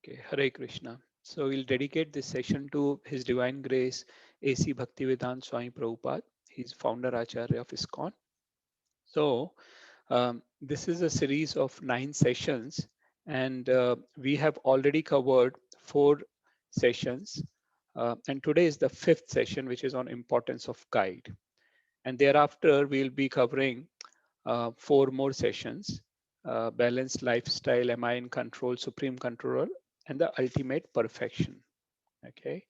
Okay, Hare Krishna. So we'll dedicate this session to His Divine Grace A.C. Bhaktivedanta Swami Prabhupada. He's founder Acharya of ISKCON. So this is a series of 9 sessions, and we have already covered 4 sessions. And today is the 5th session, which is on importance of guide. And thereafter, we'll be covering 4 more sessions: balanced lifestyle, am I in control, supreme controller, and the ultimate perfection. Okay.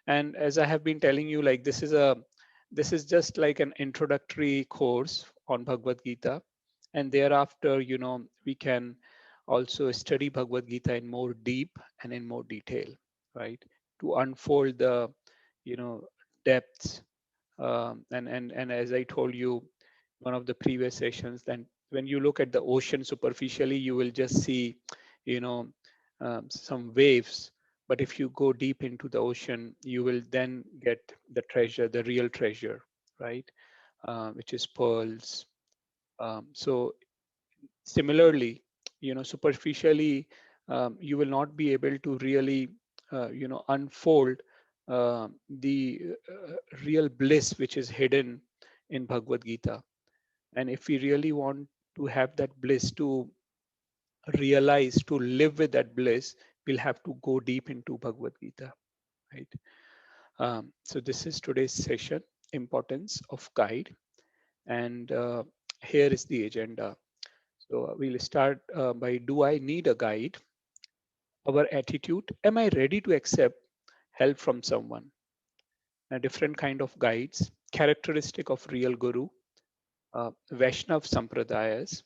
And as I have been telling you, like this is just like an introductory course on Bhagavad Gita. And thereafter, we can also study Bhagavad Gita in more deep and in more detail, right? To unfold the, you know, depths. And as I told you, one of the previous sessions, then when you look at the ocean superficially, you will just see, you know, some waves. But if you go deep into the ocean, you will then get the treasure, the real treasure, right? Which is pearls. So similarly, superficially, you will not be able to really, unfold the real bliss which is hidden in Bhagavad Gita. And if we really want to have that bliss, to realize, to live with that bliss, we'll have to go deep into Bhagavad Gita, right? So this is today's session, importance of guide. And here is the agenda. So we'll start by, do I need a guide? Our attitude, am I ready to accept help from someone? A different kind of guides, characteristic of real guru, Vaishnav Sampradayas,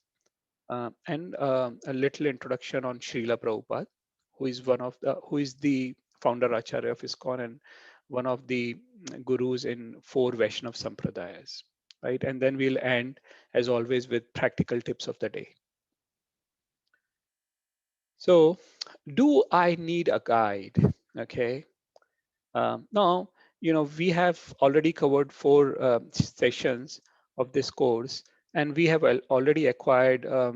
and a little introduction on Srila Prabhupada, who is the founder Acharya of ISKCON and one of the gurus in 4 Vaishnav Sampradayas, right? And then we'll end, as always, with practical tips of the day. So, do I need a guide? Okay. Now, we have already covered 4 sessions of this course, and we have already acquired a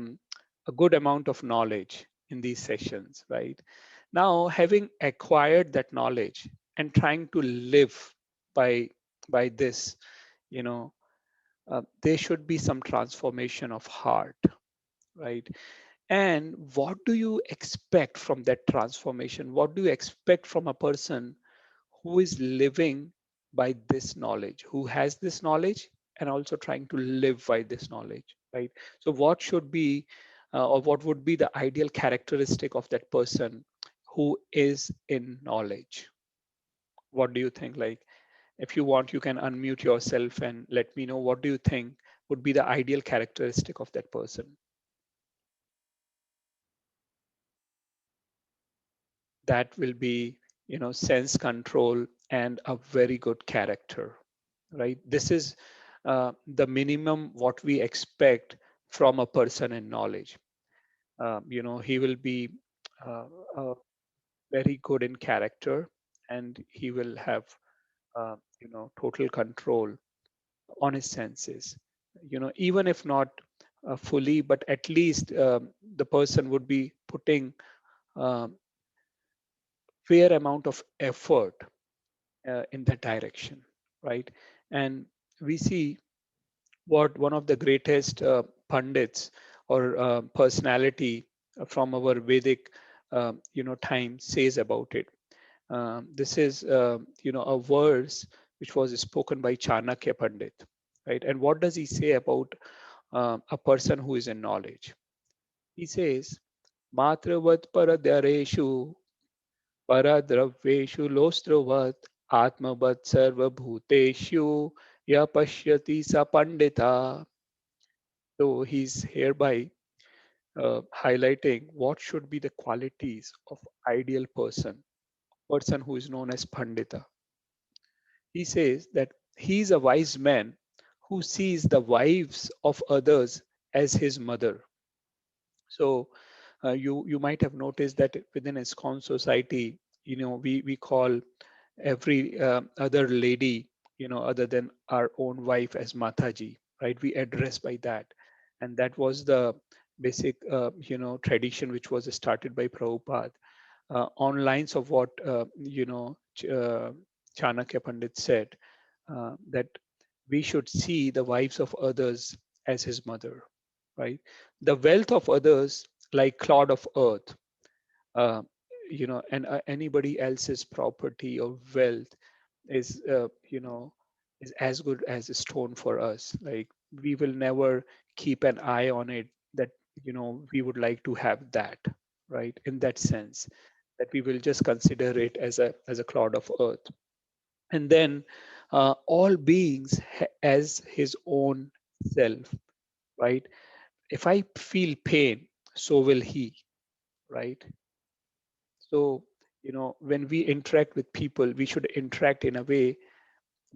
good amount of knowledge in these sessions, right? Now, having acquired that knowledge and trying to live by this, you know, there should be some transformation of heart, right? And what do you expect from that transformation? What do you expect from a person who is living by this knowledge, who has this knowledge and also trying to live by this knowledge, right? So what should be, or what would be the ideal characteristic of that person who is in knowledge? What do you think? Like, if you want, you can unmute yourself and let me know, what do you think would be the ideal characteristic of that person? That will be, sense control and a very good character, right? This is the minimum what we expect from a person in knowledge. He will be uh, very good in character, and he will have total control on his senses, even if not fully, but at least the person would be putting um, fair amount of effort in that direction, right? And we see what one of the greatest pundits or personality from our Vedic, time says about it. This is, a verse which was spoken by Chanakya Pandit, right? And what does he say about a person who is in knowledge? He says, "Matravat paradyareshu paradravyeshu lostrovat atmavat sarvabhuteshu ya pashyati sa pandita." So he's hereby highlighting what should be the qualities of ideal person who is known as Pandita. He says that he is a wise man who sees the wives of others as his mother. So you might have noticed that within ISKCON society, we call every other lady, other than our own wife, as Mataji, right? We address by that, and that was the basic, tradition which was started by Prabhupada. on lines of what Chanakya Pandit said, that we should see the wives of others as his mother, right? The wealth of others like clod of earth, uh, and anybody else's property or wealth is, is as good as a stone for us. Like we will never keep an eye on it, that we would like to have that, right? In that sense, that we will just consider it as a clod of earth. And then all beings as his own self, right? If I feel pain, so will he, right? So, when we interact with people, we should interact in a way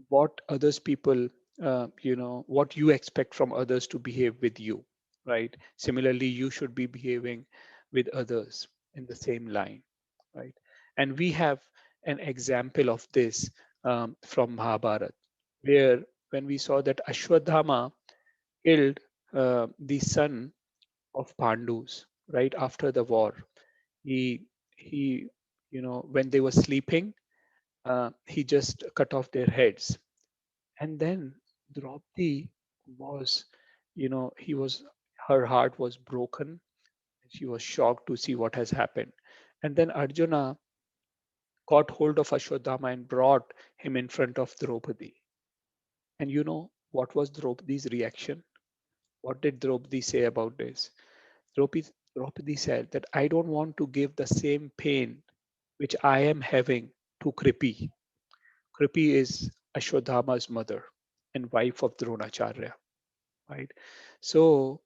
what others people, what you expect from others to behave with you, right? Similarly, you should be behaving with others in the same line, right? And we have an example of this from Mahabharata, where when we saw that Ashwadhama killed the son of Pandus right after the war. He when they were sleeping, he just cut off their heads. And then Draupadi was, he was, her heart was broken. She was shocked to see what has happened. And then Arjuna caught hold of Ashwadhama and brought him in front of Draupadi. And what was Draupadi's reaction? What did Draupadi say about this? Draupadi said that I don't want to give the same pain which I am having to Kripi. Kripi is Ashwadhama's mother and wife of Dronacharya, right? So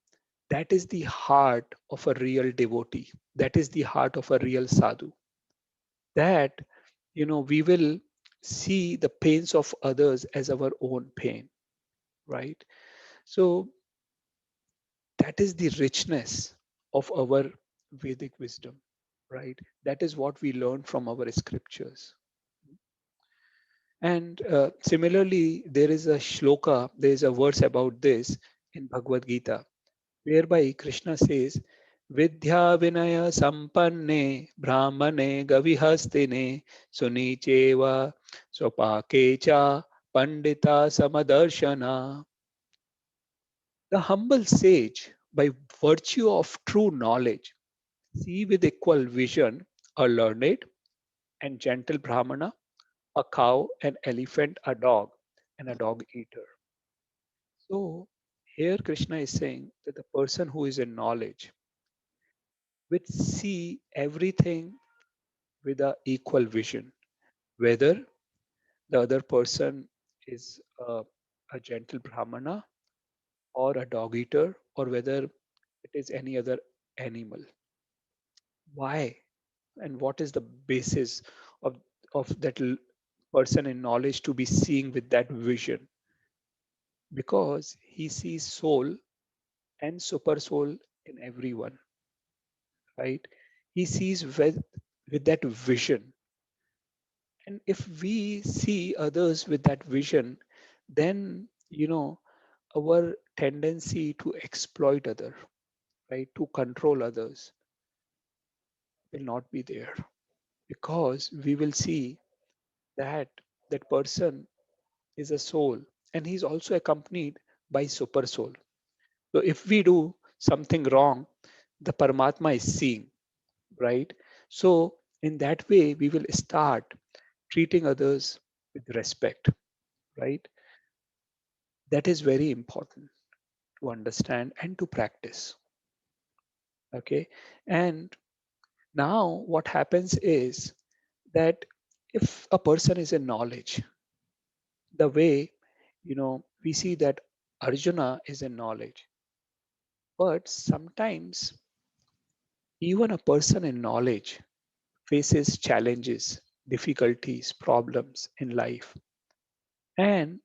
that is the heart of a real devotee. That is the heart of a real sadhu. That, we will see the pains of others as our own pain, right? So that is the richness of our Vedic wisdom, right? That is what we learn from our scriptures. And similarly, there is a shloka, there is a verse about this in Bhagavad Gita, whereby Krishna says, Vidya Vinaya Sampanne Brahmane Gavihastine Sunicheva Swapakecha Pandita Samadarshana. The humble sage, by virtue of true knowledge, see with equal vision a learned and gentle Brahmana, a cow, an elephant, a dog, and a dog eater. So here Krishna is saying that the person who is in knowledge will see everything with a equal vision, whether the other person is a gentle Brahmana or a dog eater, or whether it is any other animal. Why? And what is the basis of that person in knowledge to be seeing with that vision? Because he sees soul and super soul in everyone, right? He sees with that vision. And if we see others with that vision, then our tendency to exploit other, right, to control others, will not be there, because we will see that that person is a soul, and he's also accompanied by super soul. So if we do something wrong, the Paramatma is seeing, right? So in that way, we will start treating others with respect, right? That is very important to understand and to practice. Okay. And now what happens is that if a person is in knowledge, the way, we see that Arjuna is in knowledge, but sometimes even a person in knowledge faces challenges, difficulties, problems in life. And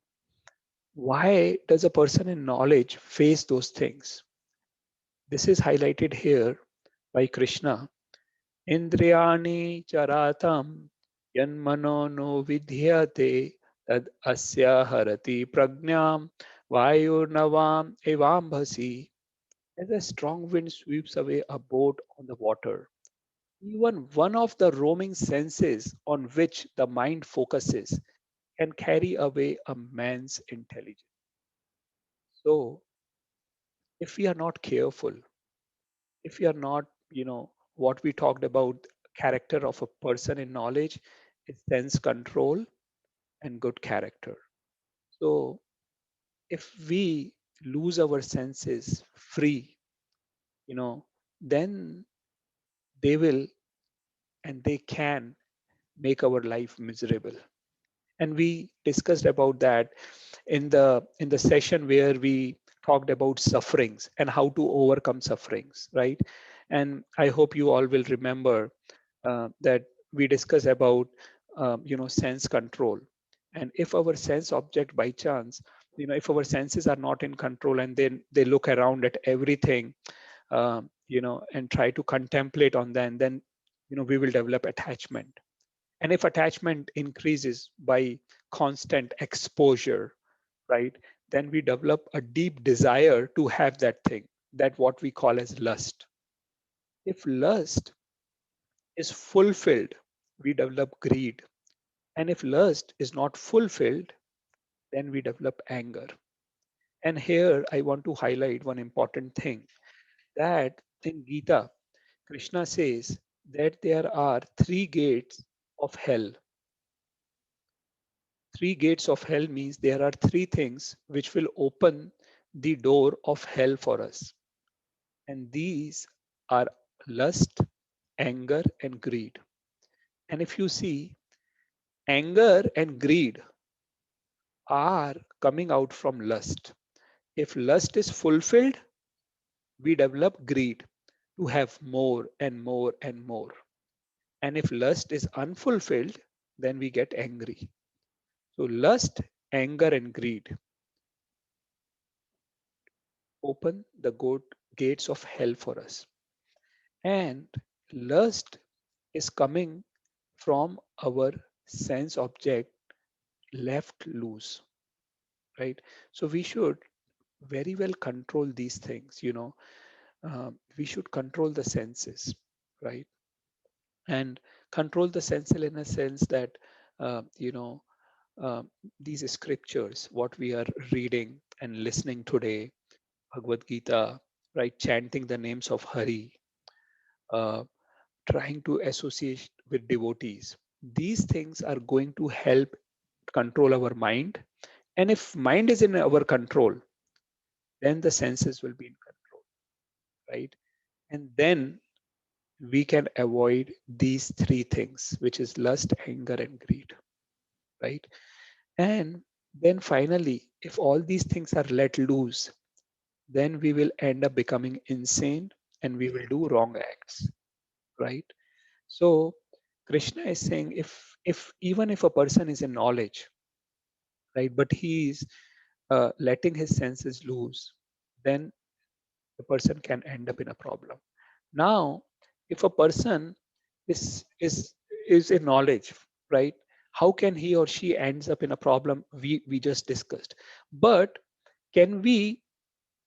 why does a person in knowledge face those things? This is highlighted here by Krishna. Indriyani charatam yanmano no vidhyate tad asya harati pragnam vayurnavam evambhasi. As a strong wind sweeps away a boat on the water, Even one of the roaming senses on which the mind focuses can carry away a man's intelligence. So, if we are not careful, if we are not, what we talked about, character of a person in knowledge is sense control and good character. So, if we lose our senses free, then they will and they can make our life miserable. And we discussed about that in the session where we talked about sufferings and how to overcome sufferings, right? And I hope you all will remember that we discussed about sense control. And if our sense object by chance, if our senses are not in control and then they look around at everything, and try to contemplate on them, then we will develop attachment. And if attachment increases by constant exposure, right, then we develop a deep desire to have that thing, that what we call as lust. If lust is fulfilled, we develop greed. And if lust is not fulfilled, then we develop anger. And here I want to highlight one important thing, that in Gita, Krishna says that there are three gates of hell. Three gates of hell means there are three things which will open the door of hell for us. And these are lust, anger, and greed. And if you see, anger and greed are coming out from lust. If lust is fulfilled, we develop greed to have more and more and more. And if lust is unfulfilled, then we get angry. So, lust, anger, and greed open the gates of hell for us. And lust is coming from our sense object left loose, right? So we should very well control these things, we should control the senses, right? And control the senses in a sense that, uh, you know, uh, these scriptures, what we are reading and listening today, Bhagavad Gita, right? Chanting the names of Hari, uh, trying to associate with devotees. These things are going to help control our mind. And if mind is in our control, then the senses will be in control, right? And then we can avoid these three things, which is lust, anger, and greed, right? And then finally, if all these things are let loose, then we will end up becoming insane and we will do wrong acts, right? So Krishna is saying, if even if a person is in knowledge, right, but he is letting his senses loose, then the person can end up in a problem. Now, if a person is in knowledge, right, how can he or she ends up in a problem? We just discussed. But can we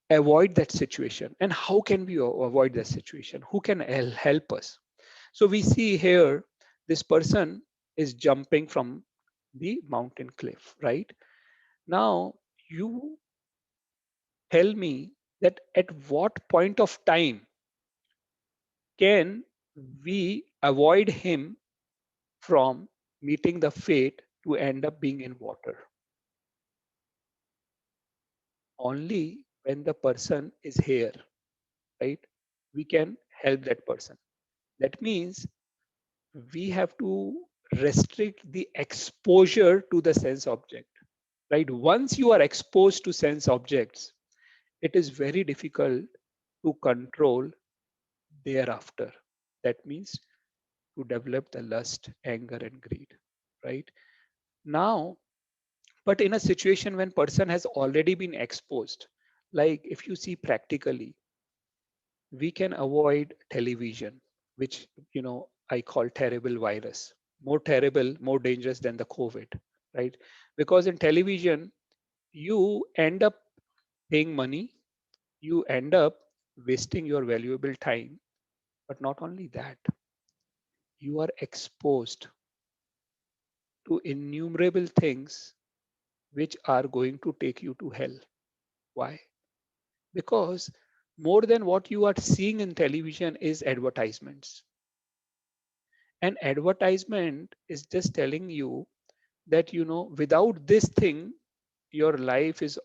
avoid that situation? And how can we avoid that situation? Who can help us? So we see here this person is jumping from the mountain cliff, right? Now, you tell me that at what point of time can we avoid him from meeting the fate to end up being in water? Only when the person is here, right? We can help that person. That means we have to restrict the exposure to the sense object, right? Once you are exposed to sense objects, it is very difficult to control thereafter. That means to develop the lust, anger, and greed, right? Now, but in a situation when person has already been exposed, like if you see practically, we can avoid television, which I call terrible virus, more terrible, more dangerous than the COVID, right? Because in television, you end up paying money, you end up wasting your valuable time. But not only that, you are exposed to innumerable things which are going to take you to hell. Why? Because more than what you are seeing in television is advertisements. And advertisement is just telling you that, without this thing, your life is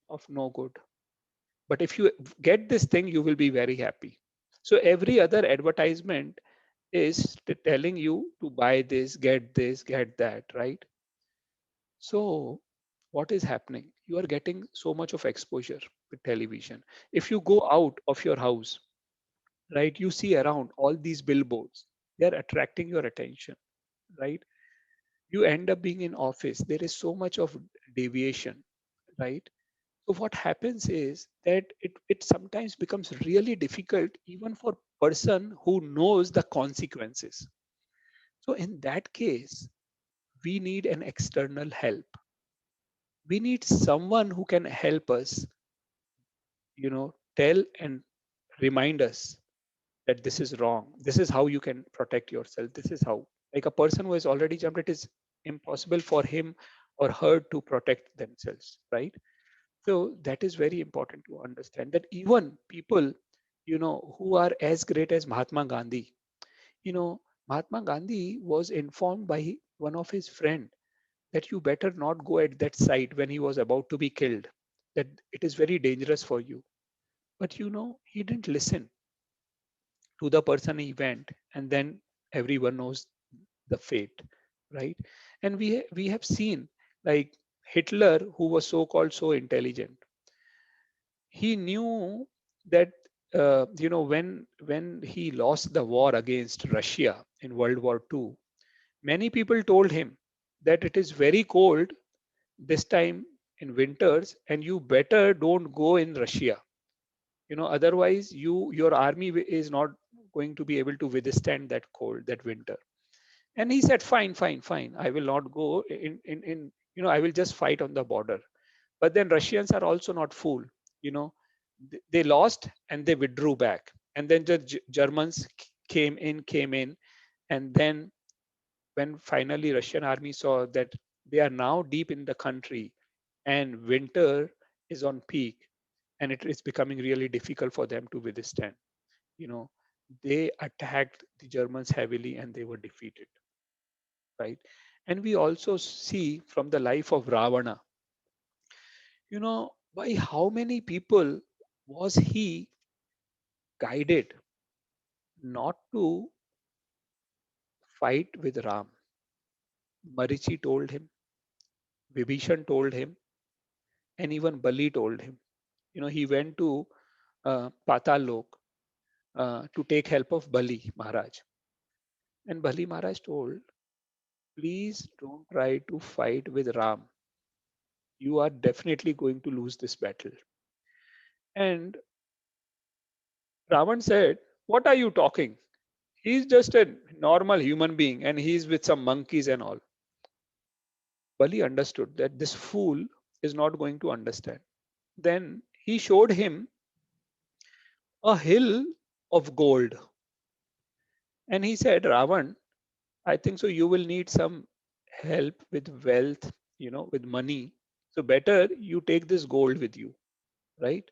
of no good. But if you get this thing, you will be very happy. So every other advertisement is telling you to buy this, get that, right? So what is happening? You are getting so much of exposure with television. If you go out of your house, right, you see around all these billboards, they're attracting your attention, right? You end up being in office, there is so much of deviation, right? So what happens is that it sometimes becomes really difficult even for person who knows the consequences. So in that case, we need an external help. We need someone who can help us, tell and remind us that this is wrong. This is how you can protect yourself. This is how, like a person who has already jumped, it is impossible for him or her to protect themselves, right? So that is very important to understand that even people, who are as great as Mahatma Gandhi, Mahatma Gandhi was informed by one of his friend that you better not go at that site when he was about to be killed, that it is very dangerous for you. But he didn't listen to the person he went, and then everyone knows the fate, right? And we have seen, like, Hitler, who was so called so intelligent, he knew that, when he lost the war against Russia in World War II, many people told him that it is very cold this time in winters, and you better don't go in Russia. Otherwise your army is not going to be able to withstand that cold, that winter. And he said, fine, fine, fine, I will not go in I will just fight on the border. But then Russians are also not fool. you know they lost and they withdrew back, and then the Germans came in. And then when finally Russian army saw that they are now deep in the country and winter is on peak, and it is becoming really difficult for them to withstand, you know they attacked the Germans heavily and they were defeated, right? And we also see from the life of Ravana, by how many people was he guided not to fight with Ram. Marichi told him, Vibhishan told him, and even Bali told him. He went to Patal Lok to take help of Bali Maharaj. And Bali Maharaj told, please don't try to fight with Ram. You are definitely going to lose this battle. And Ravan said, what are you talking? He's just a normal human being and he's with some monkeys and all. Bali understood that this fool is not going to understand. Then he showed him a hill of gold. And he said, Ravan, I think so you will need some help with wealth, with money. So better you take this gold with you, right?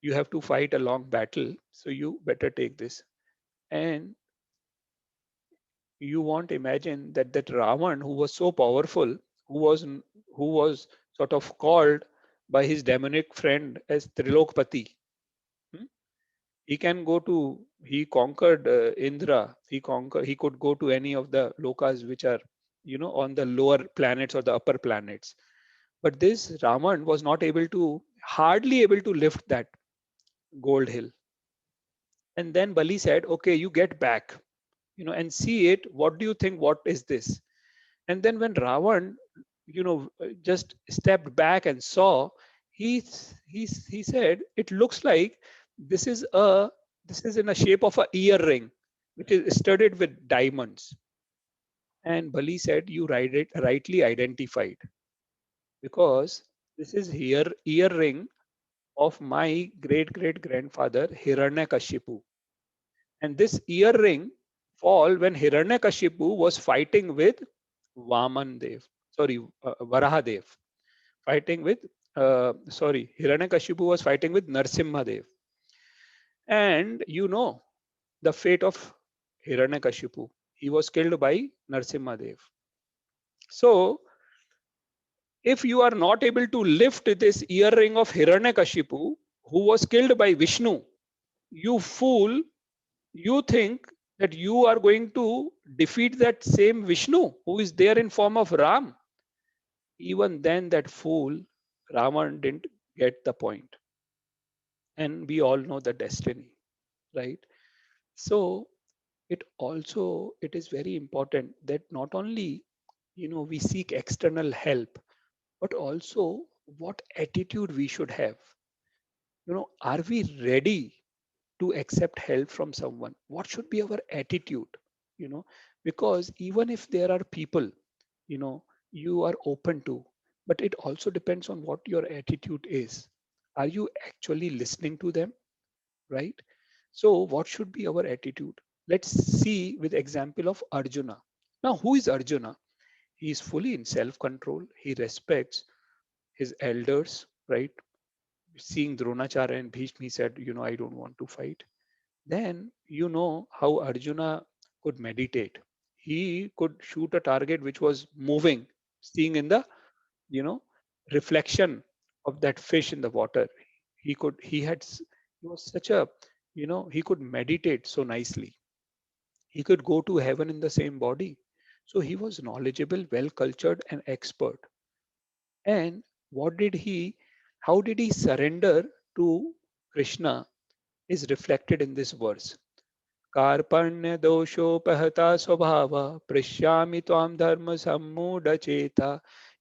You have to fight a long battle. So you better take this. And you won't imagine that Ravan, who was so powerful, who was sort of called by his demonic friend as Trilokpati. hmm, He can go to, he conquered Indra. He could go to any of the lokas which are, on the lower planets or the upper planets. But this Raman was not able to, hardly able to lift that gold hill. And then Bali said, okay, you get back, and see it. What do you think? What is this? And then when Ravan, just stepped back and saw, he said, it looks like this is a this is in a shape of a earring, which is studded with diamonds. And Bali said, you rightly identified, because this is here earring of my great great grandfather Hiranyakashipu. And this earring fall when Hiranyakashipu was fighting with Vaman Dev, sorry, Varahadev, fighting with, Hiranyakashipu was fighting with Narsimha Dev. And you know the fate of Hiranyakashipu. He was killed by Narsimha Dev. So, if you are not able to lift this earring of Hiranyakashipu, who was killed by Vishnu, you fool, you think that you are going to defeat that same Vishnu who is there in form of Ram. Even then, that fool, Ravan didn't get the point. And we all know the destiny, right? So it is very important that not only, we seek external help, but also what attitude we should have. Are we ready to accept help from someone? What should be our attitude? you know because even if there are people, you know you are open to, but it also depends on what your attitude is. Are you actually listening to them, right? So what should be our attitude? Let's see with example of Arjuna. Now, who is Arjuna? He is fully in self control. He respects his elders, right? Seeing Dronacharya and Bhishma, he said, I don't want to fight. Then you know how Arjuna could meditate. He could shoot a target which was moving, seeing in the, you know, reflection of that fish in the water. He was such a, he could meditate so nicely. He could go to heaven in the same body. So he was knowledgeable, well cultured, and expert. And what did he, how did he surrender to Krishna is reflected in this verse. कार्पण्य दोषोपहता स्वभाव पृश्यामि त्वां धर्म सम्मूढचेता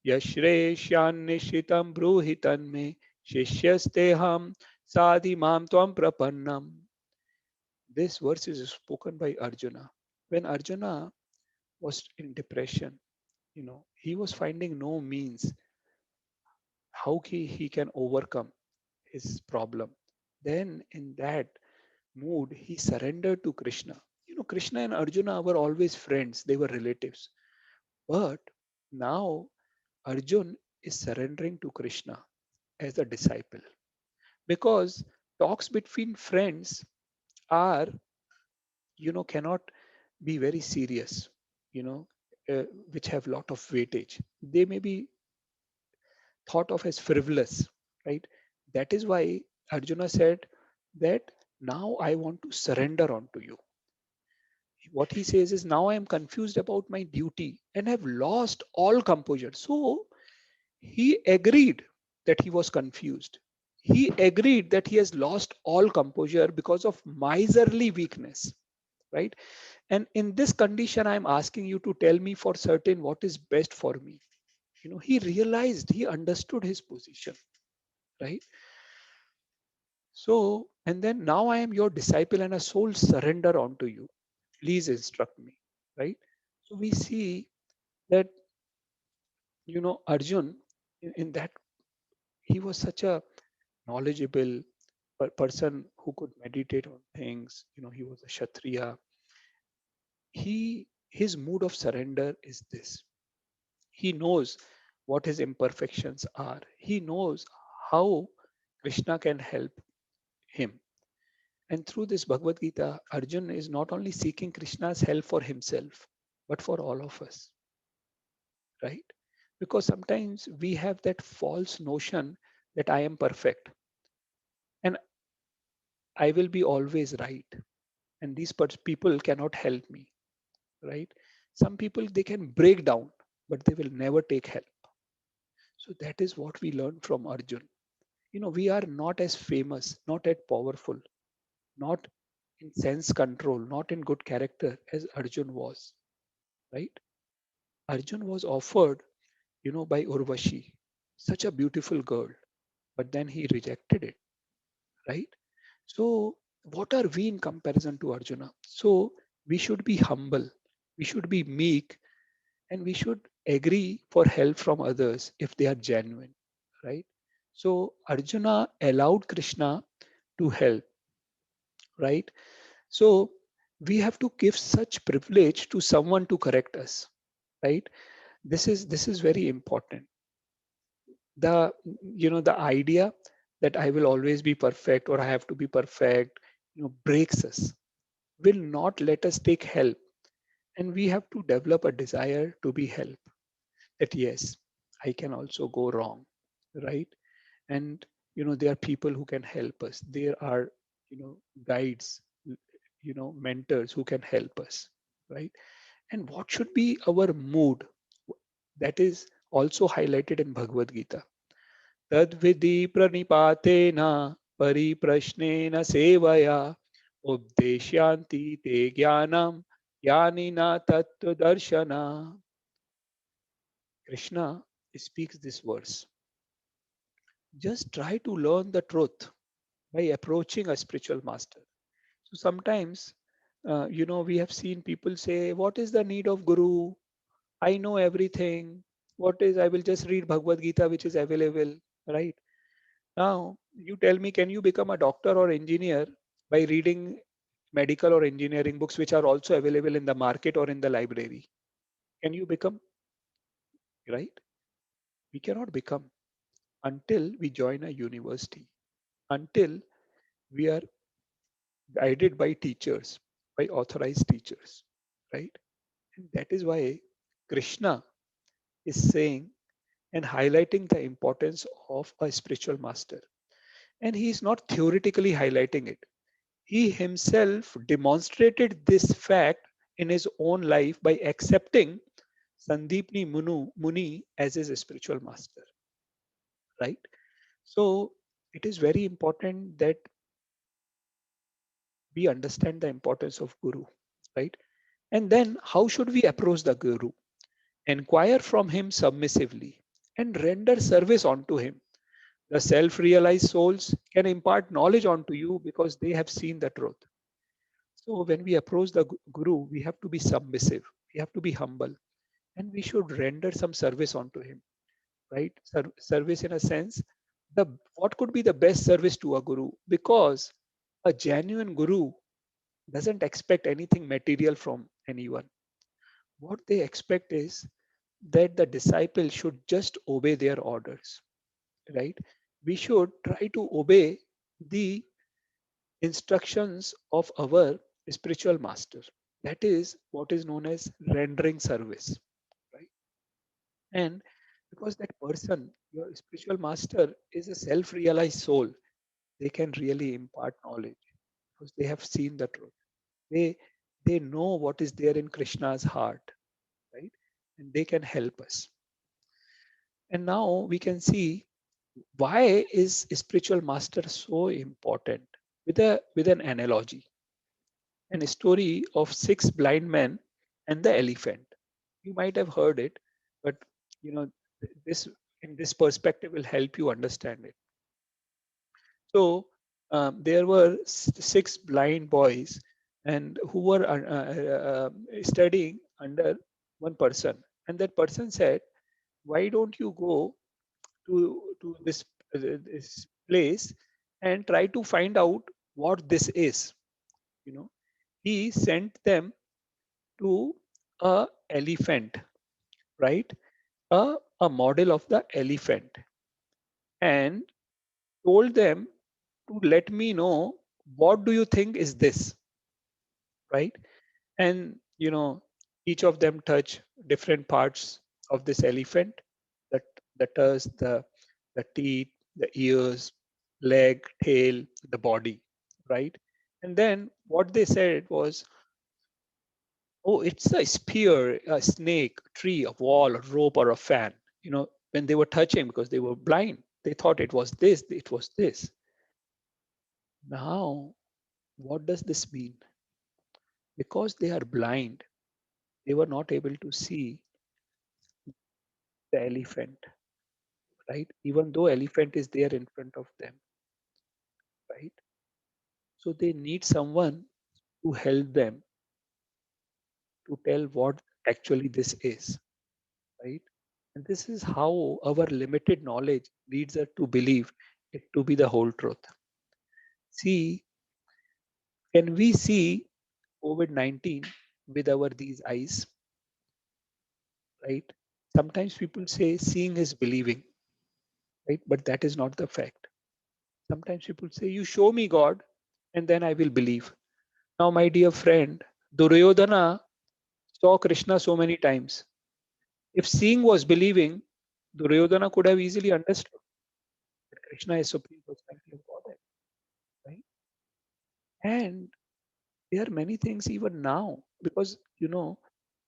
यश्रेष्यान्निश्चितं ब्रूहि तन्मे शिष्यस्तेहं साधि मां त्वं प्रपन्नम. This verse is spoken by Arjuna. When Arjuna was in depression, he was finding no means how he can overcome his problem. Then in that mood, he surrendered to Krishna. Krishna and Arjuna were always friends, they were relatives. But now Arjun is surrendering to Krishna as a disciple, because talks between friends are, cannot be very serious, you know, which have lot of weightage. They may be thought of as frivolous, right? That is why Arjuna said that now I want to surrender unto you. What he says is, now I am confused about my duty and have lost all composure. So he agreed that he was confused. He agreed that he has lost all composure because of miserly weakness, right? And in this condition, I'm asking you to tell me for certain what is best for me. He realized, he understood his position, right? So, and then now I am your disciple and a soul surrender unto you. Please instruct me, right? So we see that, Arjun, in that he was such a knowledgeable person who could meditate on things. He was a Kshatriya. His mood of surrender is this. He knows what his imperfections are. He knows how Krishna can help him. And through this Bhagavad Gita, Arjun is not only seeking Krishna's help for himself, but for all of us, right? Because sometimes we have that false notion that I am perfect and I will be always right. And these people cannot help me, right? Some people, they can break down, but they will never take help. So that is what we learn from Arjun. We are not as famous, not as powerful, not in sense control, not in good character as Arjun was, right? Arjun was offered, by Urvashi, such a beautiful girl, but then he rejected it, right? So, what are we in comparison to Arjuna? So, we should be humble, we should be meek, and we should agree for help from others if they are genuine, right? So, Arjuna allowed Krishna to help, right? So, we have to give such privilege to someone to correct us, right? This is very important. The the idea that I will always be perfect or I have to be perfect, breaks us, will not let us take help. And we have to develop a desire to be helped, that yes, I can also go wrong, right? And there are people who can help us. There are guides, mentors who can help us, right? And what should be our mood? That is also highlighted in Bhagavad Gita. Tadvidhi pranipatena pariprashnena sevaya उपदेशयांति te jnanam jnanina tattva darshana. Krishna speaks this verse. Just try to learn the truth by approaching a spiritual master. So sometimes, we have seen people say, "What is the need of Guru? I know everything. What is, I will just read Bhagavad Gita, which is available," right? Now, you tell me, can you become a doctor or engineer by reading medical or engineering books, which are also available in the market or in the library? Can you become, right? We cannot become until we join a university, until we are guided by teachers, by authorized teachers, right? And that is why Krishna is saying and highlighting the importance of a spiritual master. And he is not theoretically highlighting it. He himself demonstrated this fact in his own life by accepting Sandeepni Muni as his spiritual master, right? So it is very important that we understand the importance of Guru, right? And then how should we approach the Guru? Inquire from him submissively and render service unto him. The self realized souls can impart knowledge unto you because they have seen the truth. So when we approach the Guru, we have to be submissive, we have to be humble, and we should render some service unto him, right? Service in a sense, the what could be the best service to a Guru? Because a genuine Guru doesn't expect anything material from anyone. What they expect is that the disciple should just obey their orders, right? We should try to obey the instructions of our spiritual master. That is what is known as rendering service, right? And because that person, your spiritual master, is a self realized soul, they can really impart knowledge because they have seen the truth. They, they know what is there in Krishna's heart, right? And they can help us. And now we can see why is spiritual master so important with an analogy, and a story of six blind men and the elephant. You might have heard it, but you know this in this perspective will help you understand it. So there were six blind boys, and who were studying under one person, and that person said, "Why don't you go to this place and try to find out what this is?" You know, he sent them to a elephant, right? A model of the elephant, and told them to let me know what do you think is this, right? And each of them touch different parts of this elephant, the the tusk, the teeth, the ears, leg, tail, the body, right? And then what they said was, "Oh, it's a spear, a snake, tree, a wall, a rope, or a fan." When they were touching, because they were blind, they thought it was this, it was this. Now, what does this mean? Because they are blind, they were not able to see the elephant, right? Even though elephant is there in front of them, right? So they need someone to help them to tell what actually this is, right? And this is how our limited knowledge leads us to believe it to be the whole truth. See, can we see COVID-19 with our these eyes, right? Sometimes people say seeing is believing, right? But that is not the fact. Sometimes people say, you show me God and then I will believe. Now, my dear friend, Duryodhana saw Krishna so many times. If seeing was believing, Duryodhana could have easily understood that Krishna is supreme personality of Godhead, right? And there are many things even now because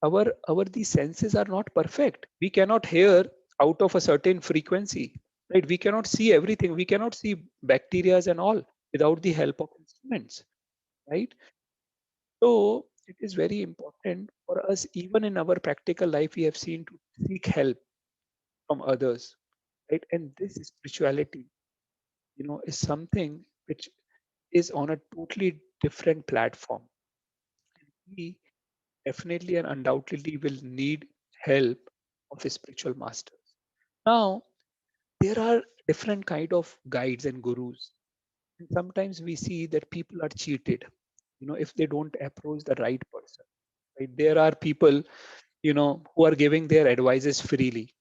our these senses are not perfect. We cannot hear out of a certain frequency, right? We cannot see everything. We cannot see bacterias and all without the help of instruments, right? So it is very important for us, even in our practical life, we have seen to seek help from others, right? And this spirituality, is something which is on a totally different platform. We definitely and undoubtedly will need help of a spiritual masters. Now, there are different kind of guides and gurus. And sometimes we see that people are cheated, if they don't approach the right person. Right? There are people, who are giving their advices freely,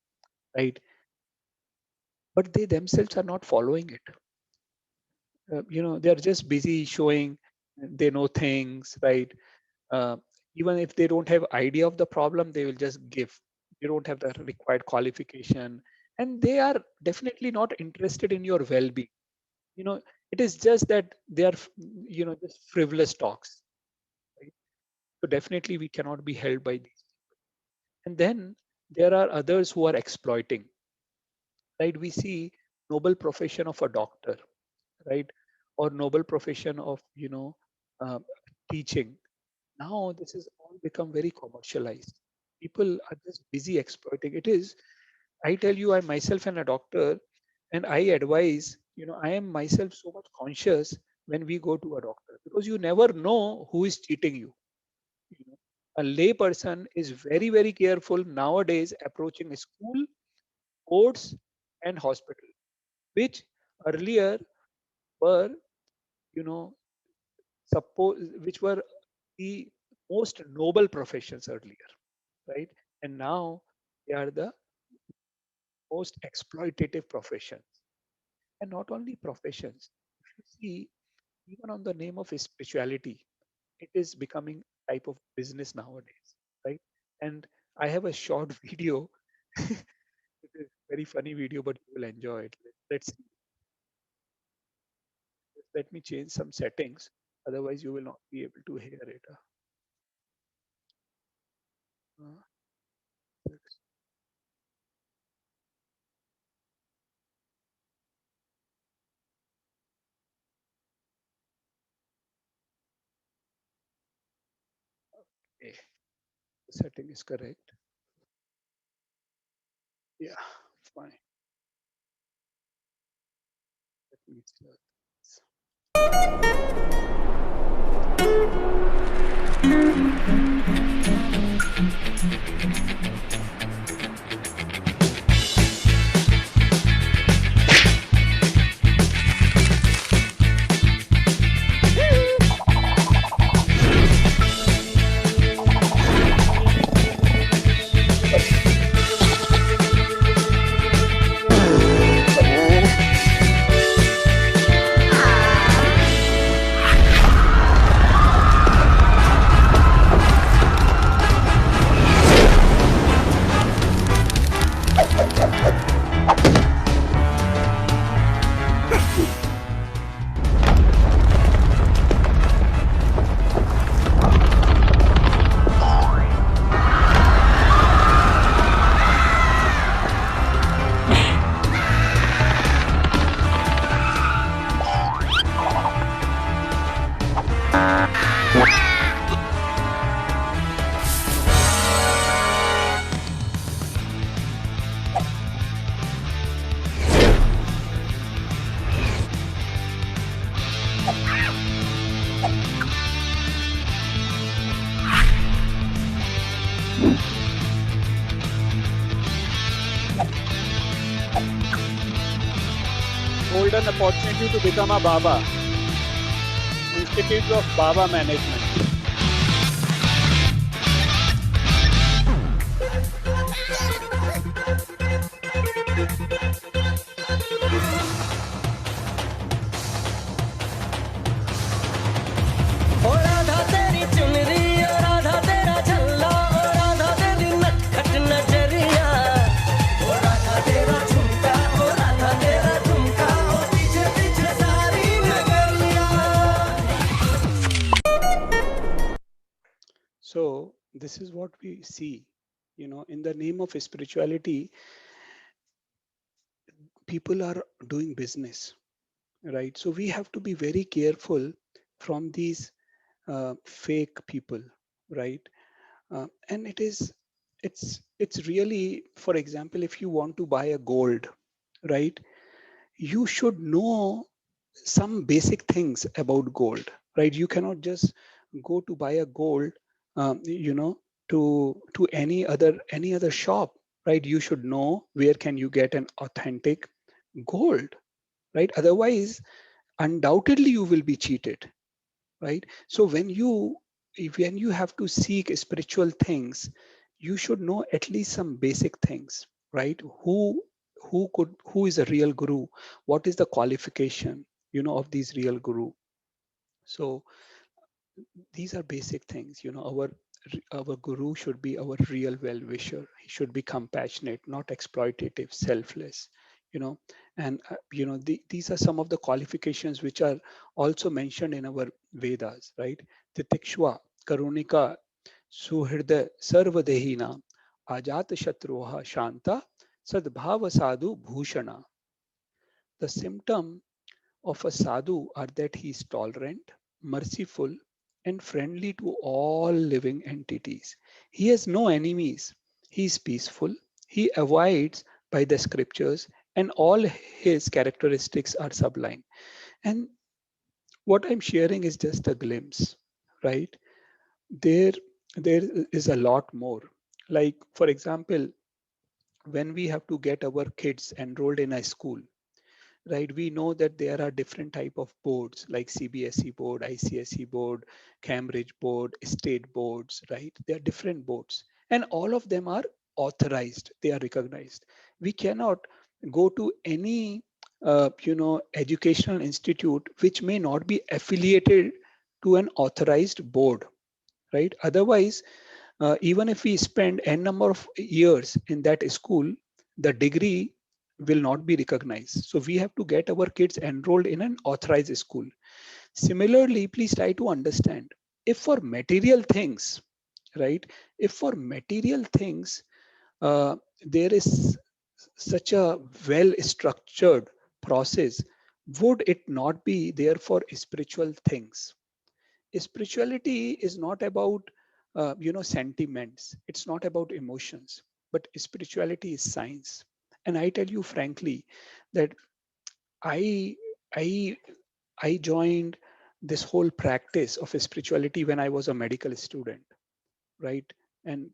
right? But they themselves are not following it. They are just busy showing they know things, right? uh, Even if they don't have idea of the problem, they will just give. They don't have the required qualification, and they are definitely not interested in your well-being. you know it is just that they are just frivolous talks, right? So definitely we cannot be held by these. And then there are others who are exploiting, right? We see noble profession of a doctor, right? Or noble profession of uh, teaching. Now this has all become very commercialized. People are just busy exploiting. It is, I tell you, I myself am a doctor, and I advise, I am myself so much conscious when we go to a doctor, because you never know who is cheating you. You know. A lay person is very, very careful nowadays approaching a school, courts, and hospital, which earlier were, you know, which were the most noble professions earlier, right? And now they are the most exploitative professions. And not only professions, if you see, even on the name of spirituality, it is becoming a type of business nowadays, right? And I have a short video. It is very funny video, but you will enjoy it. Let's see. Let me change some settings, otherwise you will not be able to hear it. Uh, okay, the setting is correct. Yeah, fine. Let me start this. Golden opportunity to become a Baba. Institute of Baba Management. is what we see. In the name of spirituality, people are doing business, right? So we have to be very careful from these fake people, right? And it's really, for example, if you want to buy a gold, right? You should know some basic things about gold, right? You cannot just go to buy a gold, to any other shop, right? You should know where can you get an authentic gold, right? Otherwise, undoubtedly you will be cheated, right? So when you have to seek spiritual things, you should know at least some basic things, right? Who is a real guru? What is the qualification, of these real guru? So these are basic things. Our guru should be our real well-wisher. He should be compassionate, not exploitative, selfless. you know these are some of the qualifications which are also mentioned in our Vedas, right? Titikshva karunika suhृदय sarvadehina ajat shatruha shanta sadbhava sadhu bhushana. The symptom of a sadhu are that he is tolerant, merciful, and friendly to all living entities. He has no enemies. He is peaceful. He avoids by the scriptures, and all his characteristics are sublime. And what I'm sharing is just a glimpse, right? There, there is a lot more. Like, for example, when we have to get our kids enrolled in a school, right? We know that there are different type of boards like CBSE board, ICSE board, Cambridge board, state boards, right? There are different boards, and all of them are authorized. They are recognized. We cannot go to any educational institute which may not be affiliated to an authorized board, right? Otherwise, even if we spend n number of years in that school, the degree will not be recognized. So we have to get our kids enrolled in an authorized school. Similarly, please try to understand, if for material things, right? If for material things, there is such a well structured process, would it not be there for spiritual things? Spirituality is not about sentiments. It's not about emotions, but spirituality is science. And I tell you frankly that i i I joined this whole practice of spirituality when I was a medical student, right? And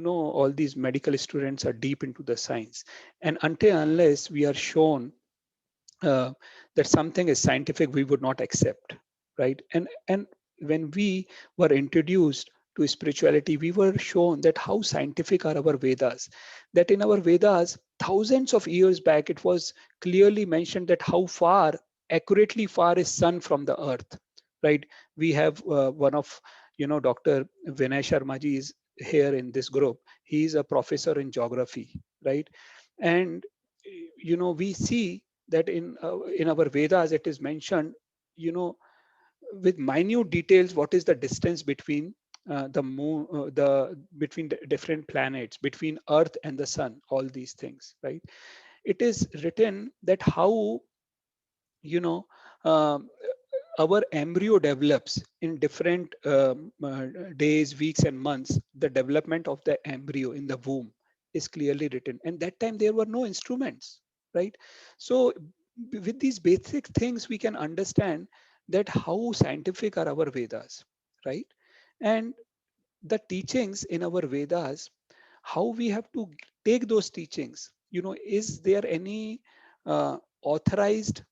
all these medical students are deep into the science, and until unless we are shown uh, that something is scientific, we would not accept, right? And when we were introduced to spirituality, we were shown that how scientific are our Vedas. That in our Vedas, thousands of years back, it was clearly mentioned that how far, accurately far, is sun from the earth, right? We have one of Dr. Vinay Sharma ji is here in this group. He is a professor in geography, right? And we see that in our Vedas it is mentioned, you know, with minute details, what is the distance between the moon, the between the different planets, between Earth and the Sun, all these things, right? It is written that how you know um, our embryo develops in different days, weeks, and months. The development of the embryo in the womb is clearly written, and that time there were no instruments, right? So with these basic things, we can understand that how scientific are our Vedas, right? And the teachings in our Vedas, how we have to take those teachings. Is there any authorized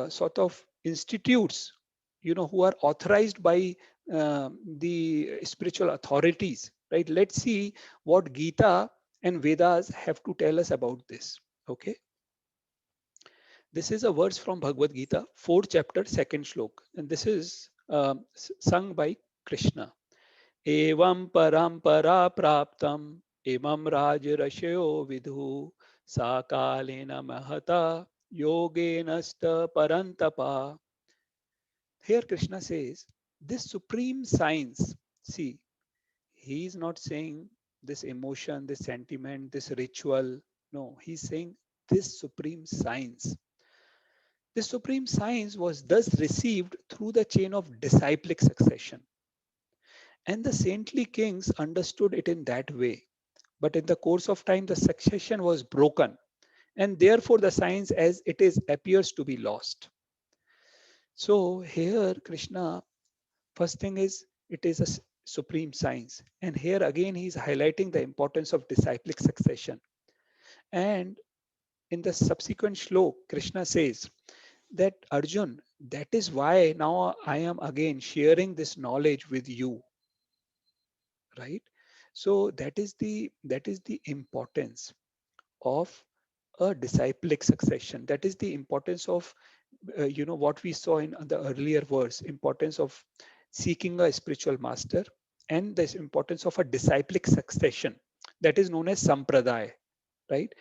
sort of institutes, who are authorized by the spiritual authorities, right? Let's see what Gita and Vedas have to tell us about this. Okay, this is a verse from Bhagavad Gita, 4th chapter, 2nd shlok, and this is sung by Krishna. एवं परंपरा प्राप्तम इमं राजर्षयो विदु साकालेन महता योगेनस्त परंतपा. Here Krishna says, this supreme science, see, He is not saying this emotion, this sentiment, this ritual. No, he's saying this supreme science. This supreme science was thus received through the chain of disciplic succession. And the saintly kings understood it in that way. But in the course of time, the succession was broken, and therefore the science as it is appears to be lost. So here, Krishna, first thing is it is a supreme science. And here again, he is highlighting the importance of disciplic succession. And in the subsequent shlok, Krishna says that Arjun, that is why now I am again sharing this knowledge with you, right? So that is the importance of a disciplic succession. That is the importance of what we saw in the earlier verse, importance of seeking a spiritual master, and the importance of a disciplic succession, that is known as sampradaya, right?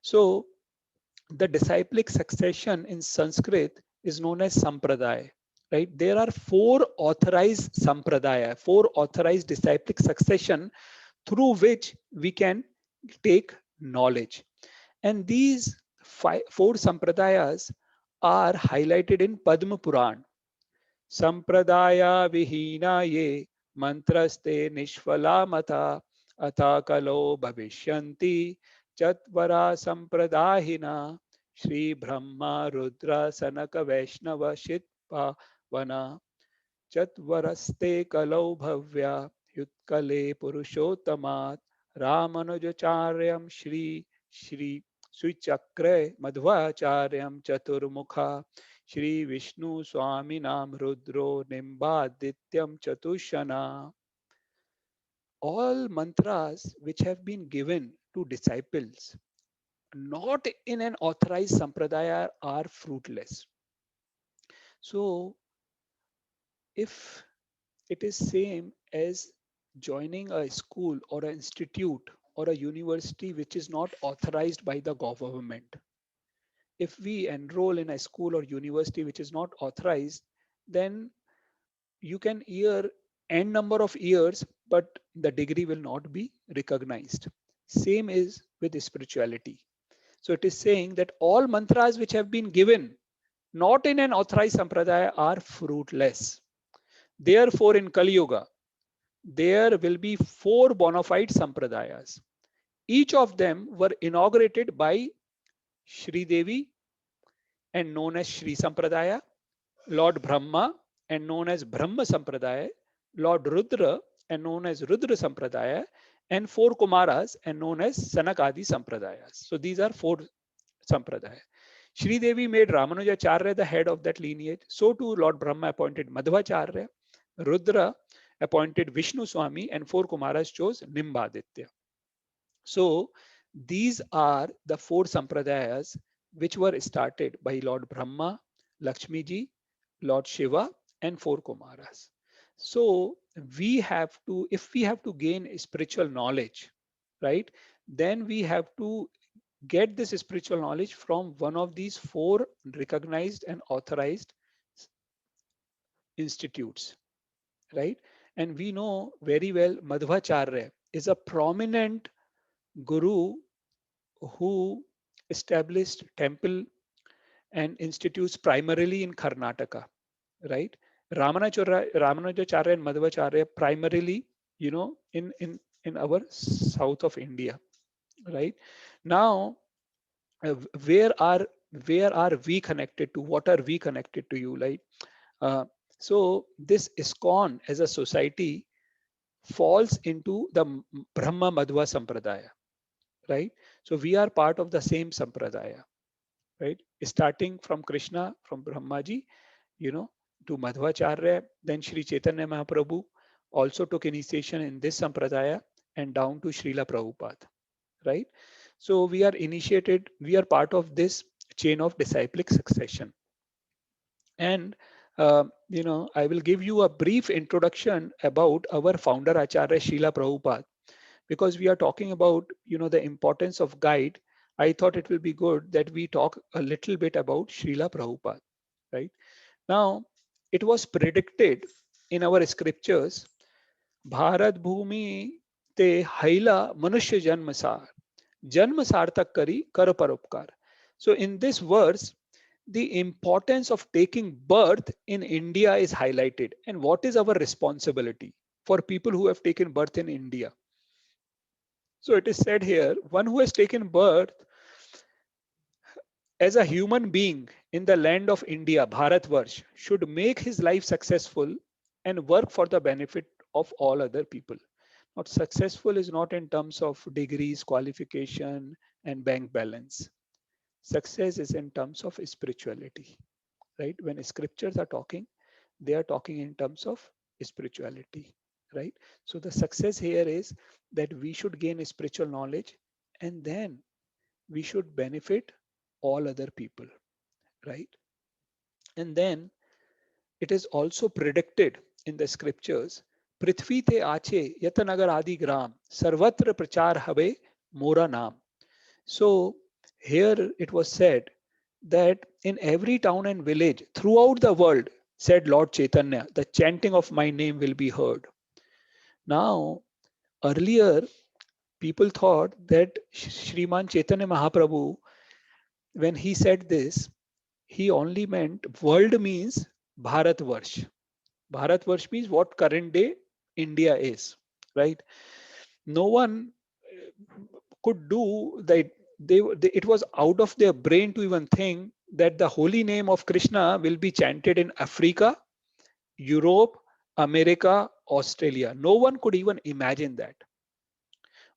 So the disciplic succession in Sanskrit is known as sampradaya, right? There are four authorized disciplic succession through which we can take knowledge. And these four sampradayas are highlighted in Padma Puran. Sampradaya vihina ye mantraste nishvala mata atha kalo bhavishyanti chatvara sampradahina Shri Brahma Rudra Sanaka Vaishnava Shitpa Vana Chatvaraste Kalau Bhavya Yutkale Purushottamat Ramanujacharyam Shri Suchakre Madhvacharyam Chaturmukha Shri Vishnu Swaminam Rudro Nimbadityam Chatushana. All mantras which have been given to disciples not in an authorized sampradaya are fruitless. So if it is same as joining a school or an institute or a university which is not authorized by the government. If we enroll in a school or university which is not authorized, then you can year n number of years, but the degree will not be recognized. Same is with spirituality. So it is saying that all mantras which have been given not in an authorized sampradaya are fruitless. Therefore, in Kali Yuga, there will be four bona fide sampradayas. Each of them were inaugurated by Sri Devi and known as Sri Sampradaya, Lord Brahma and known as Brahma Sampradaya, Lord Rudra and known as Rudra Sampradaya, and four Kumaras and known as Sanakadi Sampradayas. So these are four sampradaya. Sri Devi made Ramanujacharya the head of that lineage. So too Lord Brahma appointed Madhvacharya, Rudra appointed Vishnu Swami, and four Kumaras chose Nimbaditya. So these are the four sampradayas which were started by Lord Brahma, Lakshmi ji, Lord Shiva, and four Kumaras. So we have to, if we have to gain spiritual knowledge, right, then we have to get this spiritual knowledge from one of these four recognized and authorized institutes, right? And we know very well Madhvacharya is a prominent guru who established temple and institutes primarily in Karnataka, right? Ramanujacharya and Madhvacharya primarily, in our south of India, right? Now, uh, where are where are we connected to? What are we connected to you? Like, uh, so this ISKCON as a society falls into the Brahma Madhva Sampradaya, right? So we are part of the same Sampradaya, right? Starting from Krishna, from Brahmaji, you know, to Madhvacharya, then Sri Chaitanya Mahaprabhu also took initiation in this Sampradaya and down to Srila Prabhupada, right? So we are initiated, we are part of this chain of disciplic succession. And I will give you a brief introduction about our founder Acharya Srila Prabhupada, because we are talking about the importance of guide. I thought it will be good that we talk a little bit about Srila Prabhupada, right? Now, it was predicted in our scriptures Bharat भूमि ते हैला मनुष्य जन्म सार्थक करी कर परोपकार. So in this verse, the importance of taking birth in India is highlighted. And what is our responsibility for people who have taken birth in India? So it is said here, one who has taken birth as a human being in the land of India, Bharatvarsh, should make his life successful and work for the benefit of all other people. Not successful is not in terms of degrees, qualification, and bank balance. Success is in terms of spirituality, right? When scriptures are talking, they are talking in terms of spirituality, right? So the success here is that we should gain spiritual knowledge and then we should benefit all other people, right? And then it is also predicted in the scriptures, prithvi te ache yatanagar adi gram sarvatra prachar habe mora naam. So here it was said that in every town and village throughout the world, said Lord Chaitanya, the chanting of my name will be heard. Now, earlier people thought that Sriman Chaitanya Mahaprabhu, when he said this, he only meant world means Bharatvarsh. Bharatvarsh means what current day India is, right? No one could do that. It was out of their brain to even think that the holy name of Krishna will be chanted in Africa, Europe, America, Australia. No one could even imagine that.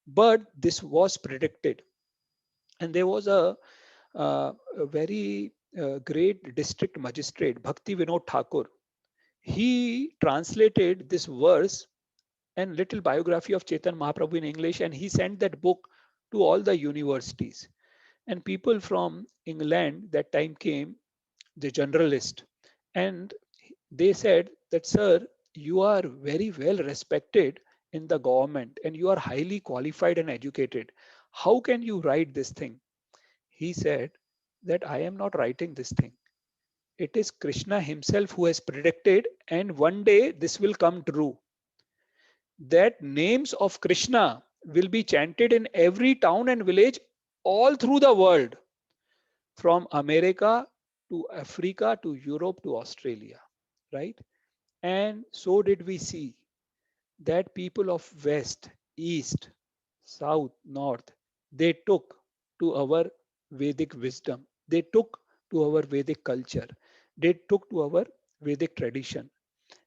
But this was predicted. And there was a very great district magistrate, Bhakti Vinod Thakur. He translated this verse and little biography of Chetan Mahaprabhu in English, and he sent that book to all the universities. And people from England that time came, the generalist, and they said that, sir, you are very well respected in the government and you are highly qualified and educated. How can you write this thing? He said that I am not writing this thing. It is Krishna himself who has predicted, and one day this will come true. That names of Krishna will be chanted in every town and village all through the world, from America to Africa to Europe to Australia, right? And so did we see that people of West, East, South, North, they took to our Vedic wisdom, they took to our Vedic culture, they took to our Vedic tradition.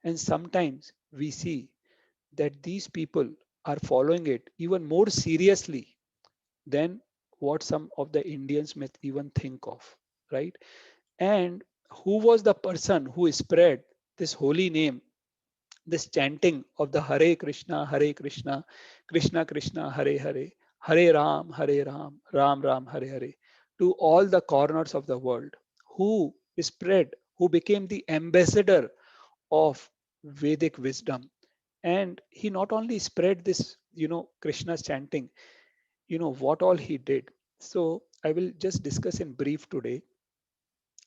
And sometimes we see that these people are following it even more seriously than what some of the Indians may even think of, right? And who was the person who spread this holy name, this chanting of the Hare Krishna, Krishna Krishna, Hare Hare, Hare Ram, Ram Ram, Hare Hare, to all the corners of the world, who spread, who became the ambassador of Vedic wisdom. And he not only spread this, Krishna's chanting, what all he did. So I will just discuss in brief today,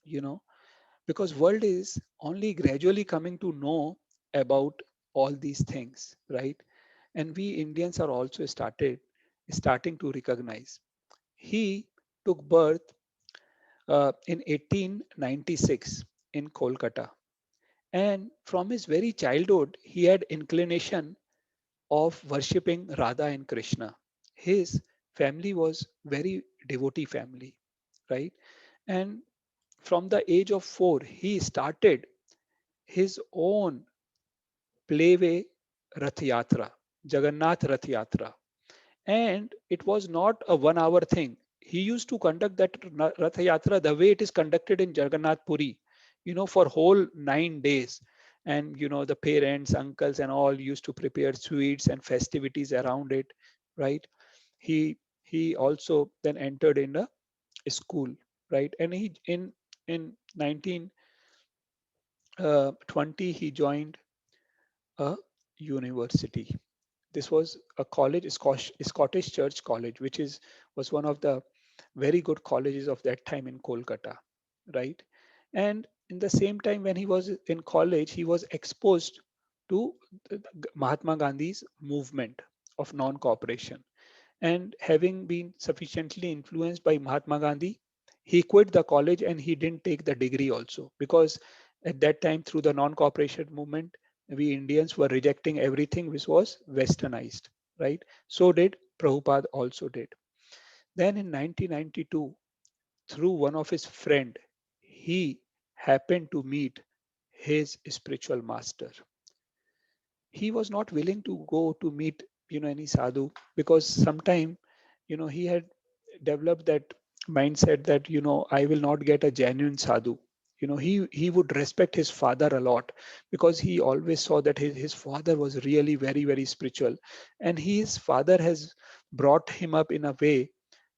you know, because world is only gradually coming to know about all these things, right? And we Indians are also starting to recognize. He took birth in 1896 in Kolkata, and from his very childhood he had inclination of worshipping Radha and Krishna. His family was very devotee family, right? And from the age of 4 he started his own playway Rath Yatra, Jagannath Rath Yatra. And it was not a 1 hour thing. He used to conduct that Rath Yatra the way it is conducted in Jagannath Puri, for whole 9 days. And, the parents, uncles, and all used to prepare sweets and festivities around it, right? He also then entered in a school, right? And he in 1920 he joined a university. This was a college, Scottish Church College, which was one of the very good colleges of that time in Kolkata, right? And in the same time when he was in college, he was exposed to Mahatma Gandhi's movement of non-cooperation. And having been sufficiently influenced by Mahatma Gandhi, he quit the college and he didn't take the degree also, because at that time, through the non-cooperation movement, we Indians were rejecting everything which was westernized, right? So did Prabhupada also did. Then in 1992, through one of his friend, he happened to meet his spiritual master. He was not willing to go to meet any sadhu, because sometime he had developed that mindset that I will not get a genuine sadhu. He would respect his father a lot, because he always saw that his father was really very very spiritual, and his father has brought him up in a way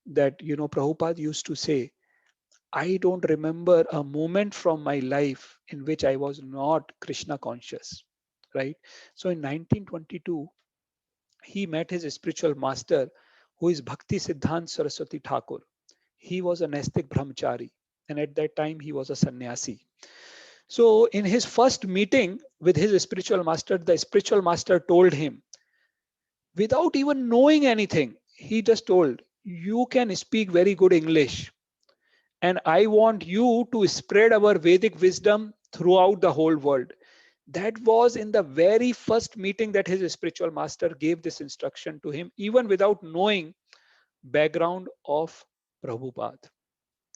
that Prabhupada used to say, I don't remember a moment from my life in which I was not Krishna conscious, right? So in 1922, he met his spiritual master, who is Bhakti Siddhant Saraswati Thakur. He was a Nastic Brahmachari, and at that time he was a sannyasi. So in his first meeting with his spiritual master, the spiritual master told him, without even knowing anything, he just told, you can speak very good English, and I want you to spread our Vedic wisdom throughout the whole world. That was in the very first meeting that his spiritual master gave this instruction to him, even without knowing background of Prabhupada,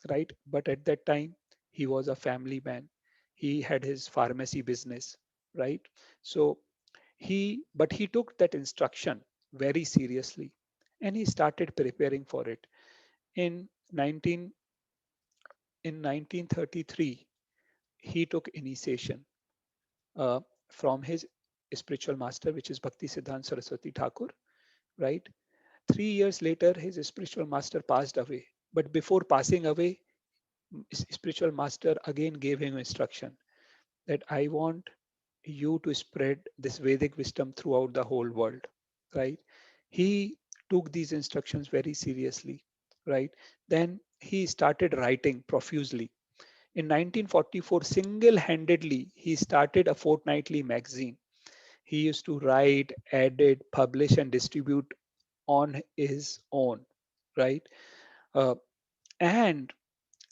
right? But at that time, he was a family man. He had his pharmacy business, right? So but he took that instruction very seriously, and he started preparing for it. In 19 in 1933, he took initiation uh, from his spiritual master, which is Bhakti Siddhant Saraswati Thakur, right? 3 years later, his spiritual master passed away. But before passing away, his spiritual master again gave him instruction that I want you to spread this Vedic wisdom throughout the whole world, right? He took these instructions very seriously, right? Then he started writing profusely. In 1944, single handedly, he started a fortnightly magazine. He used to write, edit, publish, and distribute on his own, right? Uh, and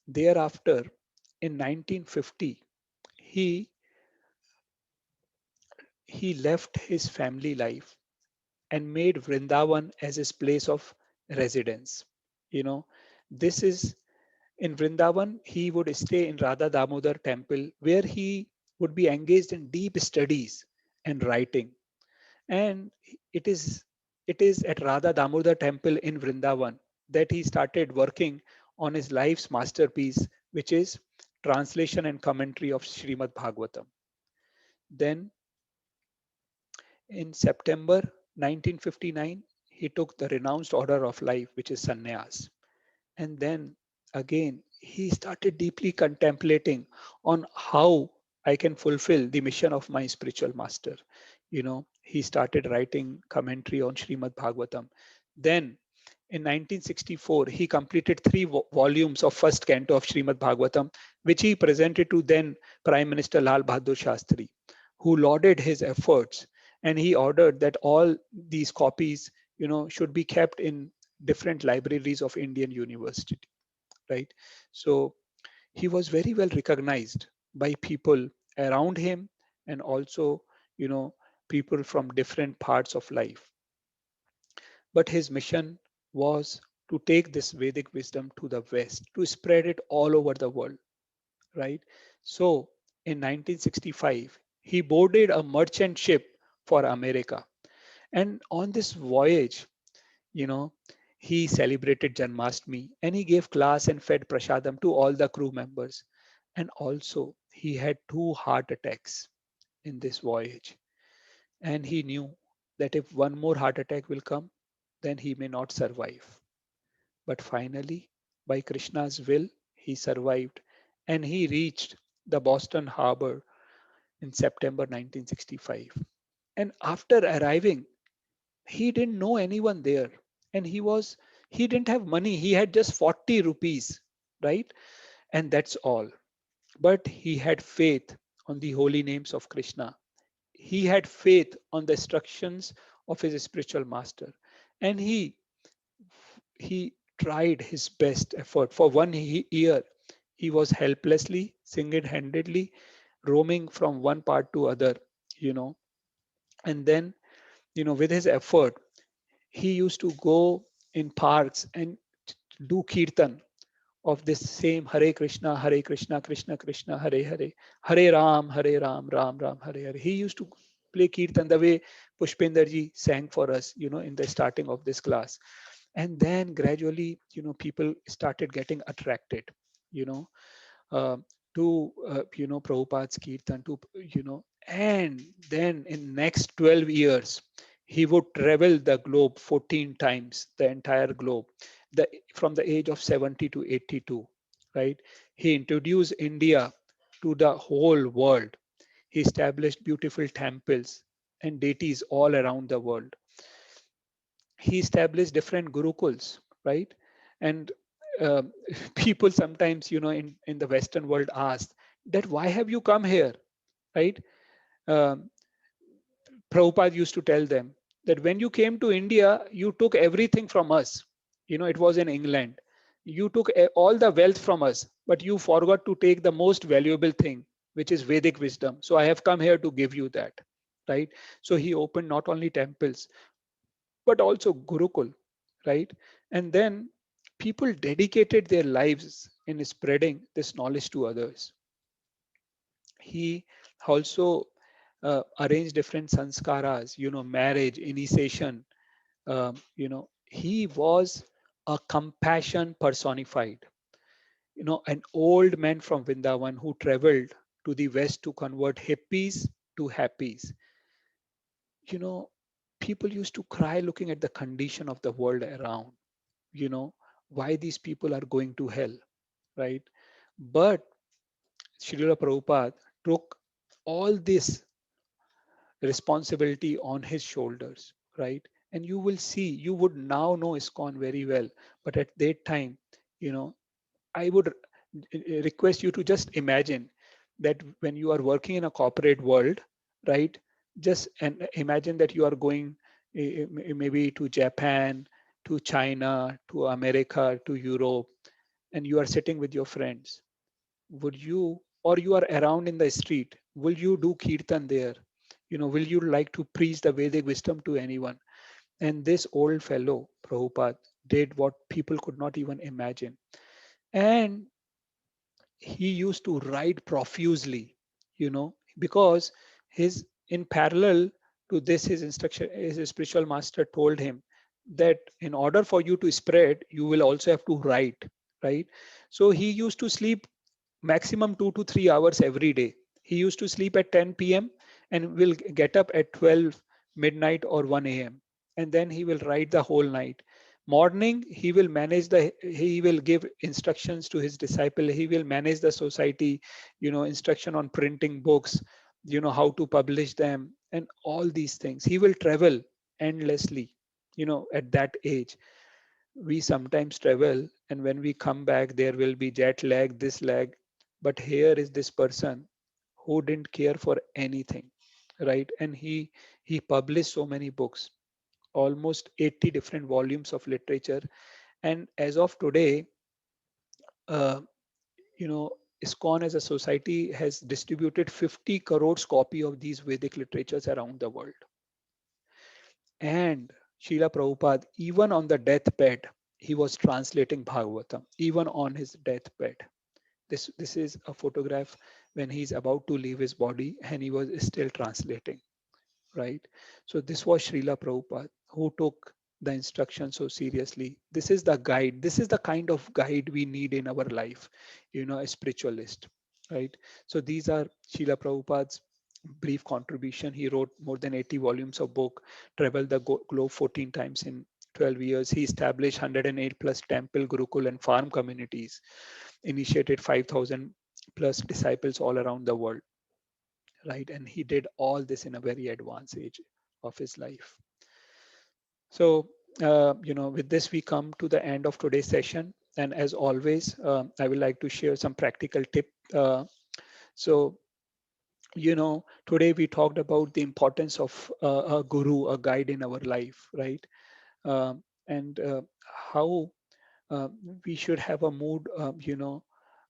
thereafter, in 1950, he he left his family life and made Vrindavan as his place of residence. You know, this is in Vrindavan, he would stay in Radha Damodar temple, where he would be engaged in deep studies and writing. And it is it is at Radha Damodar temple in Vrindavan that he started working on his life's masterpiece, which is translation and commentary of Srimad Bhagavatam. Then in September 1959, he took the renounced order of life, which is sannyas. And then again, he started deeply contemplating on how I can fulfill the mission of my spiritual master. He started writing commentary on Srimad Bhagavatam. Then in 1964, he completed three volumes of first canto of Srimad Bhagavatam, which he presented to then Prime Minister Lal Bahadur Shastri, who lauded his efforts, and he ordered that all these copies, should be kept in different libraries of Indian university, right? So he was very well recognized by people around him, and also, you know, people from different parts of life. But his mission was to take this Vedic wisdom to the West, to spread it all over the world, right? So in 1965, he boarded a merchant ship for America. And on this voyage, you know, he celebrated Janmashtami, and he gave class and fed prasadam to all the crew members. And also, he had two heart attacks in this voyage. And he knew that if one more heart attack will come, then he may not survive. But finally, by Krishna's will, he survived, and he reached the Boston Harbor in September 1965. And after arriving, he didn't know anyone there, and he didn't have money. He had just 40 rupees, right? And that's all. But he had faith on the holy names of Krishna. he had faith on the instructions of his spiritual master, and he tried his best effort. For one year, he was helplessly, single-handedly roaming from one part to other, you know. And then, with his effort, he used to go in parks and do kirtan of this same Hare Krishna, Krishna Krishna, Hare Hare, Hare Ram, Ram Ram, Hare Hare. He used to play kirtan the way Pushpender ji sang for us, in the starting of this class. And then gradually, people started getting attracted, you know, uh, to, Prabhupada's kirtan, and then in next 12 years, he would travel the globe 14 times, the entire globe, from the age of 70 to 82, right? He introduced India to the whole world. He established beautiful temples and deities all around the world. He established different gurukuls, right? And um, people sometimes, in the Western world ask that why have you come here, right? Um, Prabhupada used to tell them that when you came to India, you took everything from us. It was in England. You took all the wealth from us, but you forgot to take the most valuable thing, which is Vedic wisdom. So I have come here to give you that, right? So he opened not only temples, but also Gurukul, right? And then people dedicated their lives in spreading this knowledge to others. He also arranged different sanskaras, marriage, initiation. He was a compassion personified. An old man from Vrindavan who traveled to the West to convert hippies to happies. You know, People used to cry looking at the condition of the world around, you know, why these people are going to hell, right? But Srila Prabhupada took all this responsibility on his shoulders, right? And you will see, you would now know ISKCON very well, but at that time, you know, I would request you to just imagine that when you are working in a corporate world, right? Just and imagine that you are going maybe to Japan, to China, to America, to Europe, and you are sitting with your friends. Would you, or you are around in the street, will you do kirtan there? Will you like to preach the Vedic wisdom to anyone? And this old fellow, Prabhupada, did what people could not even imagine. And he used to write profusely, because his in parallel to this, his instruction, his spiritual master told him that in order for you to spread, you will also have to write, right? So he used to sleep maximum 2 to 3 hours every day. He used to sleep at 10 p.m. and will get up at 12 midnight or 1 a.m. And then he will write the whole night. Morning, he will give instructions to his disciple. He will manage the society, instruction on printing books, how to publish them, and all these things. He will travel endlessly, at that age. We sometimes travel, and when we come back there will be jet lag, this lag. But here is this person who didn't care for anything, right? And he published so many books, almost 80 different volumes of literature. And as of today, uh, you know ISKCON as a society has distributed 50 crores copy of these Vedic literatures around the world. And Srila Prabhupada, even on the deathbed, he was translating Bhagavatam, even on his deathbed. This is a photograph when he's about to leave his body and he was still translating, right? So this was Srila Prabhupada who took the instruction so seriously. This is the guide. This is the kind of guide we need in our life, a spiritualist, right? So these are Srila Prabhupada's brief contribution. He wrote more than 80 volumes of book, traveled the globe 14 times in 12 years. He established 108 plus temple, gurukul, and farm communities, initiated 5,000 plus disciples all around the world, right? And he did all this in a very advanced age of his life. So, with this, we come to the end of today's session. And as always, I would like to share some practical tip. So Today we talked about the importance of a guru, a guide in our life, right? And how we should have a mood,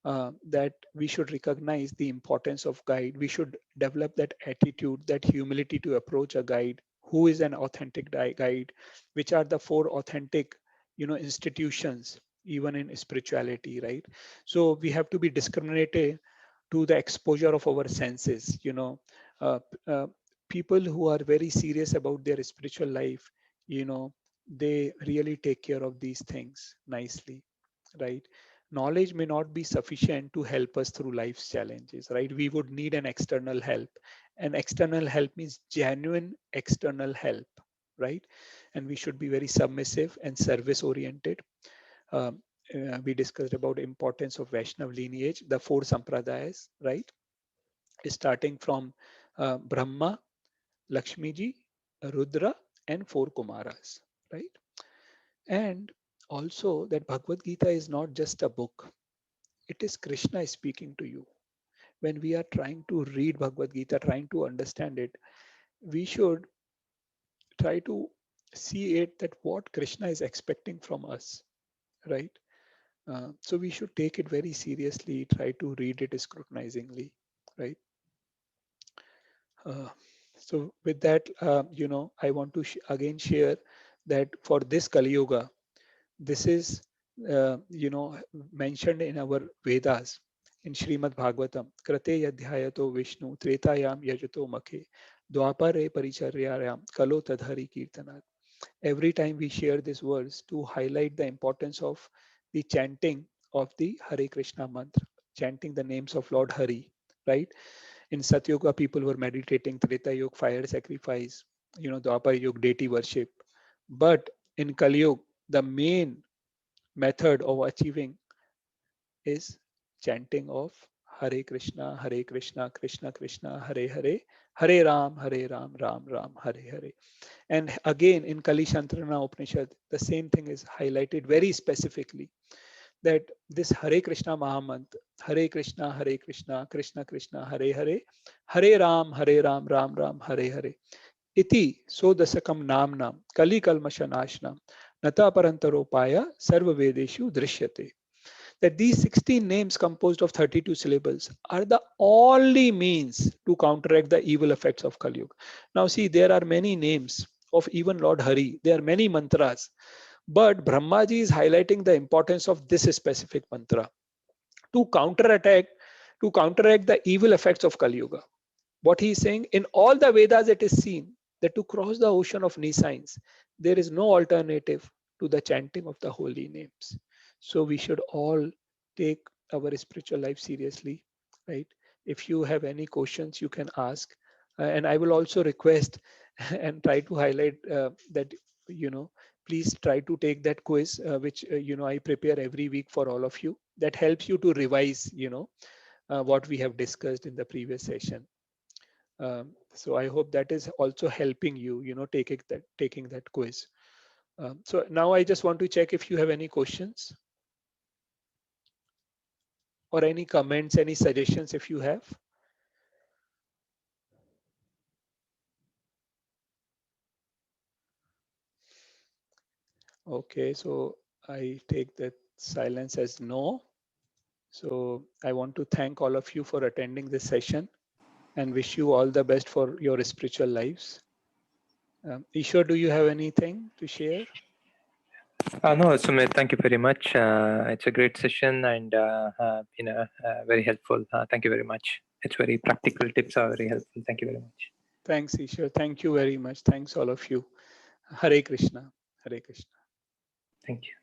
that we should recognize the importance of guide. We should develop that attitude, that humility to approach a guide. Who is an authentic guide? Which are the four authentic, institutions, even in spirituality, right? So we have to be discriminated to the exposure of our senses. Uh, People who are very serious about their spiritual life, they really take care of these things nicely, right? Knowledge may not be sufficient to help us through life's challenges, right? We would need an external help. And external help means genuine external help, right? And we should be very submissive and service oriented. um, we discussed about importance of Vaishnav lineage, the four sampradayas, right? Starting from Brahma, Lakshmiji, Rudra, and four Kumaras, right? And also that Bhagavad Gita is not just a book, it is Krishna speaking to you. When we are trying to read Bhagavad Gita, trying to understand it, we should try to see it that what Krishna is expecting from us, right? So we should take it very seriously, try to read it scrutinizingly, right? Uh, so with that, I want to again share that for this Kali Yuga, this is, mentioned in our Vedas, in Srimad Bhagavatam. Krate yadhyayato Vishnu tretayam yajato makhe dwapare paricharyayam kalo tadhari kirtanat. Every time we share this verse to highlight the importance of the chanting of the Hare Krishna mantra, chanting the names of Lord Hari, right? In Satyuga, people were meditating, Treta Yuga, fire sacrifice, Dwapar Yuga, deity worship. But in Kali Yuga, the main method of achieving is chanting of Hare Krishna, Krishna Krishna, Hare Hare, Hare Ram, Ram Ram, Hare Hare. And again, in Kali Shantrana Upanishad, the same thing is highlighted very specifically, that this Hare Krishna Mahamantra, Hare Krishna, Krishna Krishna, Hare Hare, Hare Ram, Ram Ram, Hare Hare. Iti so dasakam namnam Kali Kalmashanashnam Nata Parantaropaya Sarva Vedeshu Drishyate. That these 16 names composed of 32 syllables are the only means to counteract the evil effects of Kali Yuga. Now see, there are many names of even Lord Hari. There are many mantras, but Brahmaji is highlighting the importance of this specific mantra to counteract the evil effects of Kali Yuga. What he is saying, in all the Vedas it is seen that to cross the ocean of nescience, there is no alternative to the chanting of the holy names. So we should all take our spiritual life seriously, right? If you have any questions, you can ask. And I will also request and try to highlight that, please try to take that quiz, which, I prepare every week for all of you. That helps you to revise, what we have discussed in the previous session. So I hope that is also helping you, taking that quiz. So now I just want to check if you have any questions or any comments, any suggestions if you have. Okay, so I take that silence as no. So I want to thank all of you for attending this session and wish you all the best for your spiritual lives. Ishwar, do you have anything to share? No, Sumit, thank you very much. It's a great session and very helpful. Thank you very much. It's very practical tips are very helpful. Thank you very much. Thanks, Ishwar. Thank you very much. Thanks all of you. Hare Krishna. Hare Krishna. Thank you.